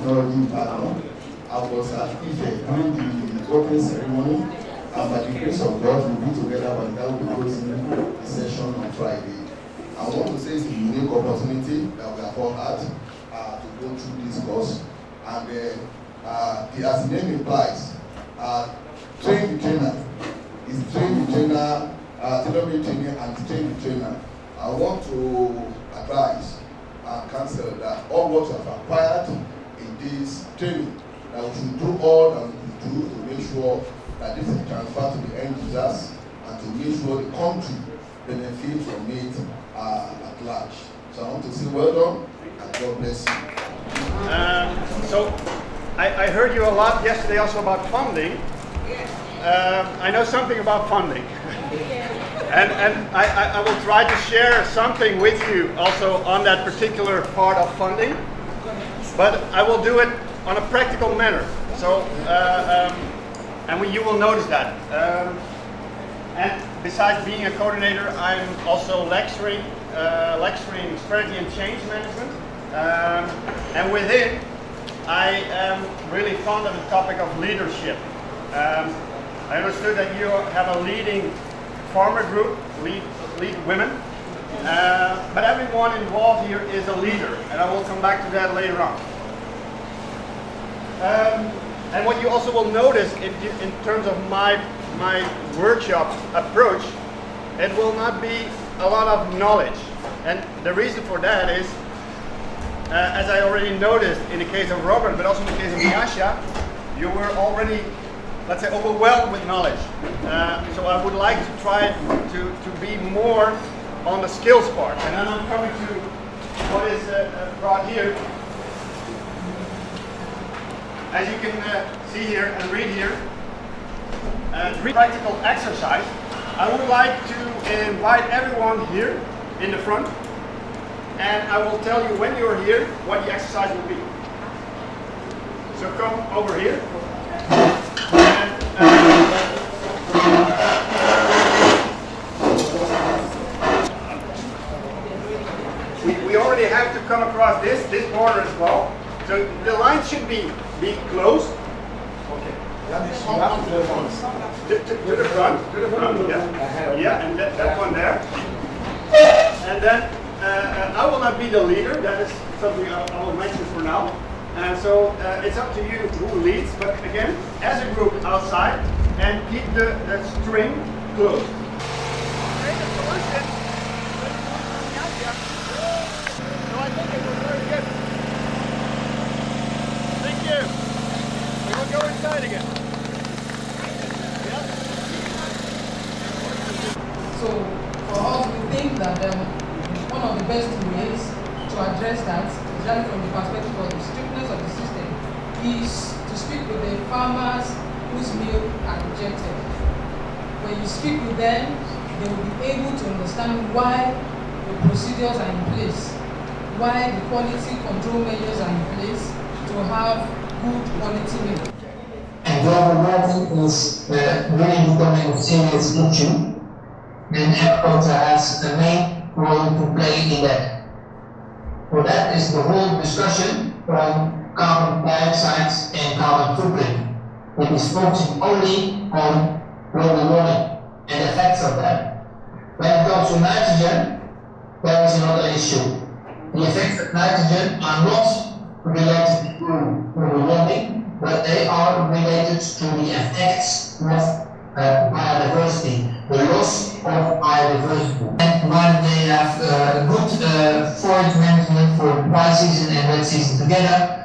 Technology in Ibadan. I was at Ile-Ife during the opening ceremony, and by the grace of God, we'll be together by the time we closing the session on Friday. I want to say it's a unique opportunity that we have all had to go through this course, and as the name implies, train the trainer is train the trainer, tailor-made training and train the trainer. I want to advise and counsel that all what you have acquired in this training, that we should do all that we can do to make sure that this is transferred to the end users and to make sure the country benefits from it at large. So I want to say well done and God bless you. So I heard you a lot yesterday also about funding. I know something about funding. And I will try to share something with you also on that particular part of funding, but I will do it on a practical manner. So, and you will notice that. And besides being a coordinator, I'm also lecturing strategy and change management. And within, I am really fond of the topic of leadership. I understood that you have a leading farmer group, lead women, but everyone involved here is a leader, and I will come back to that later on. And what you also will notice in terms of my workshop approach, it will not be a lot of knowledge, and the reason for that is, as I already noticed in the case of Robert, but also in the case of Nyasha, you were already, let's say, overwhelmed with knowledge. So I would like to try to be more on the skills part. And then I'm coming to what is brought here. As you can see here and read here, three practical exercise. I would like to invite everyone here in the front, and I will tell you when you're here what the exercise will be. So come over here. We already have to come across this border as well. So the line should be closed. Okay. To the front, yeah. Yeah, and that one there. And then I will not be the leader. That is something I will mention for now. And so it's up to you who leads, but again, as a group outside, and keep the string closed. Great solution. So I think it was very good. Thank you. We will go inside again. Yeah? So for us, we think that one of the best ways to address that, especially from the perspective of the strictness of the system, is to speak with the farmers whose milk are rejected. When you speak with them, they will be able to understand why the procedures are in place, why the quality control measures are in place to have good quality milk. And global warming is really becoming a serious issue, and agriculture has a main role to play in that. So that is the whole discussion on carbon dioxide and carbon footprint. It is focusing only on global warming and the effects of that. When it comes to nitrogen, there is another issue. The effects of nitrogen are not related to global warming, but they are related to the effects of biodiversity, the loss of biodiversity. And when they have good forage management for dry season and wet season together,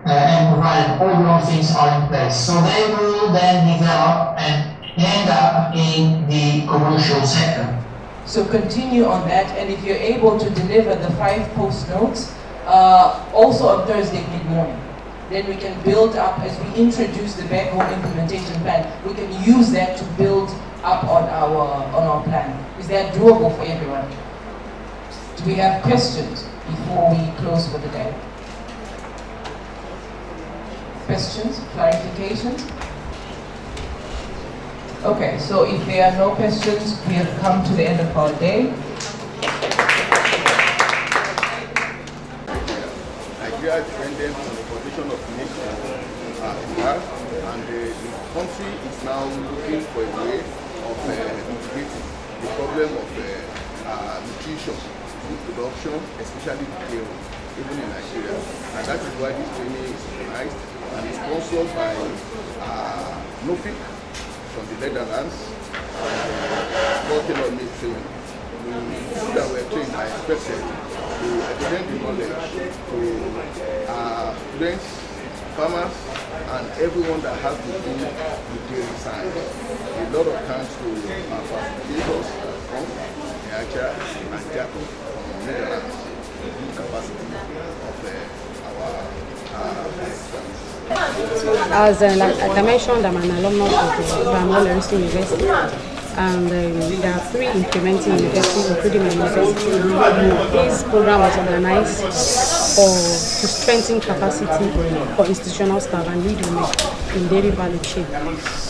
and provided all the other things are in place. So they will then develop and end up in the commercial sector. So continue on that, and if you're able to deliver the 5 post notes, also on Thursday mid-morning, then we can build up, as we introduce the backbone implementation plan, we can use that to build up on our plan. Is that doable for everyone? Do we have questions before we close for the day? Questions, clarifications? Okay, so if there are no questions, we have come to the end of our day. Nigeria dependent on the production of milk cars, and the country is now looking for a way of mitigating the problem of nutrition, food production, especially dairy, even in Nigeria. And that is why this training is organized and is sponsored by NUFFIC from the Netherlands and Tailor-Made training. The that were trained are expected to extend the knowledge to students, farmers, and everyone that has to do with dairy science. A lot of thanks to our facilitators from VHL and Jacob from Netherlands, the good capacity of our systems. As like I mentioned, I'm an alumnus of Larenstein University, and there are 3 implementing universities, including my university. This program was organized to strengthen capacity for institutional staff and lead women in dairy value chain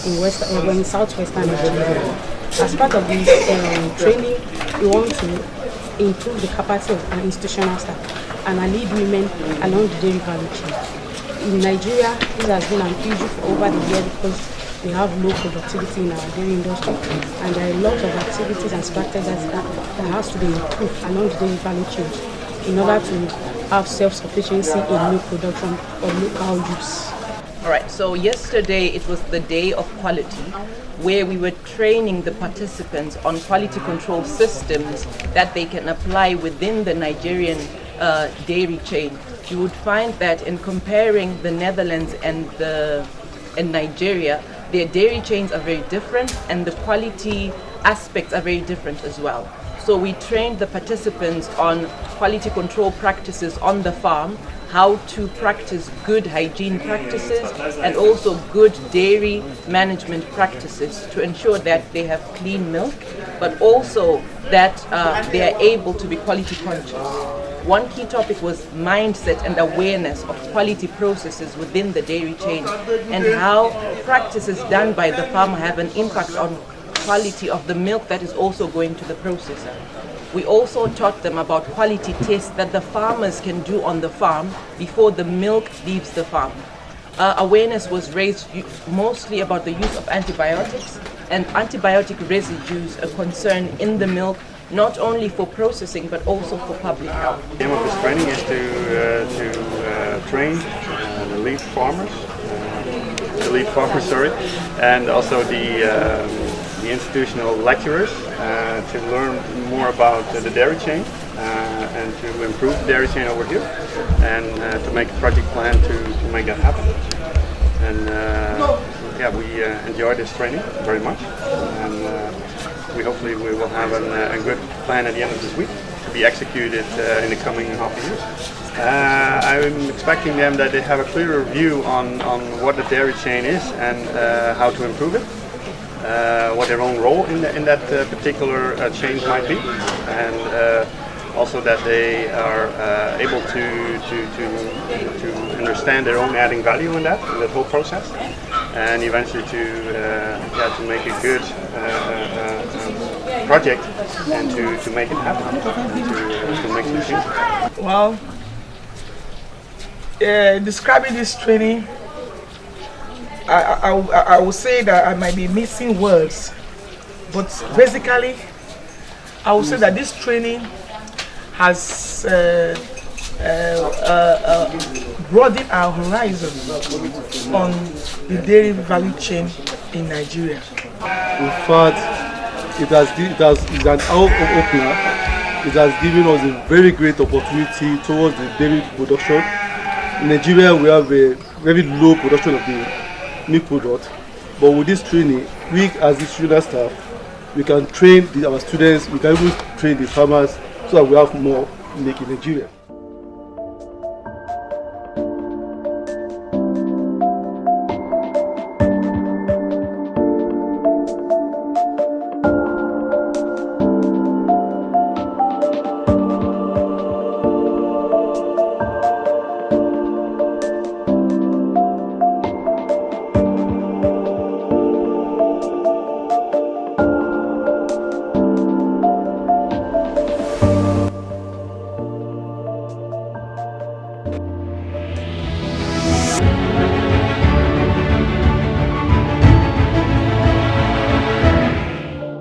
in southwestern Nigeria. As part of this training, we want to improve the capacity of our institutional staff and lead women along the dairy value chain. In Nigeria, this has been an issue for over the years because we have low productivity in our dairy industry, and there are a lot of activities and practices that has to be improved along the dairy value chain in order to have self-sufficiency in milk production for local use. All right, so yesterday it was the day of quality, where we were training the participants on quality control systems that they can apply within the Nigerian dairy chain. You would find that in comparing the Netherlands and Nigeria, their dairy chains are very different and the quality aspects are very different as well. So we trained the participants on quality control practices on the farm, how to practice good hygiene practices and also good dairy management practices to ensure that they have clean milk, but also that they are able to be quality conscious. One key topic was mindset and awareness of quality processes within the dairy chain and how practices done by the farmer have an impact on quality of the milk that is also going to the processor. We also taught them about quality tests that the farmers can do on the farm before the milk leaves the farm. Awareness was raised mostly about the use of antibiotics, and antibiotic residues a concern in the milk, not only for processing but also for public health. The aim of this training is to train the lead farmers, and also the institutional lecturers to learn more about the dairy chain and to improve the dairy chain over here, and to make a project plan to make that happen. And yeah, we enjoy this training very much, and we hopefully we will have a good plan at the end of this week to be executed in the coming half a year. I'm expecting them that they have a clearer view on what the dairy chain is and how to improve it, what their own role in that particular chain might be, and also that they are able to understand their own adding value in that whole process, and eventually to make a good project and to make it happen, and to make some changes. Well, describing this training, I would say that I might be missing words, but basically I would say that this training has broadened our horizon on the dairy value chain in Nigeria. In fact, it's an eye-opener. It has given us a very great opportunity towards the dairy production. In Nigeria, we have a very low production of the milk product, but with this training, we as the student staff, we can train our students, we can even train the farmers so that we have more milk in Nigeria.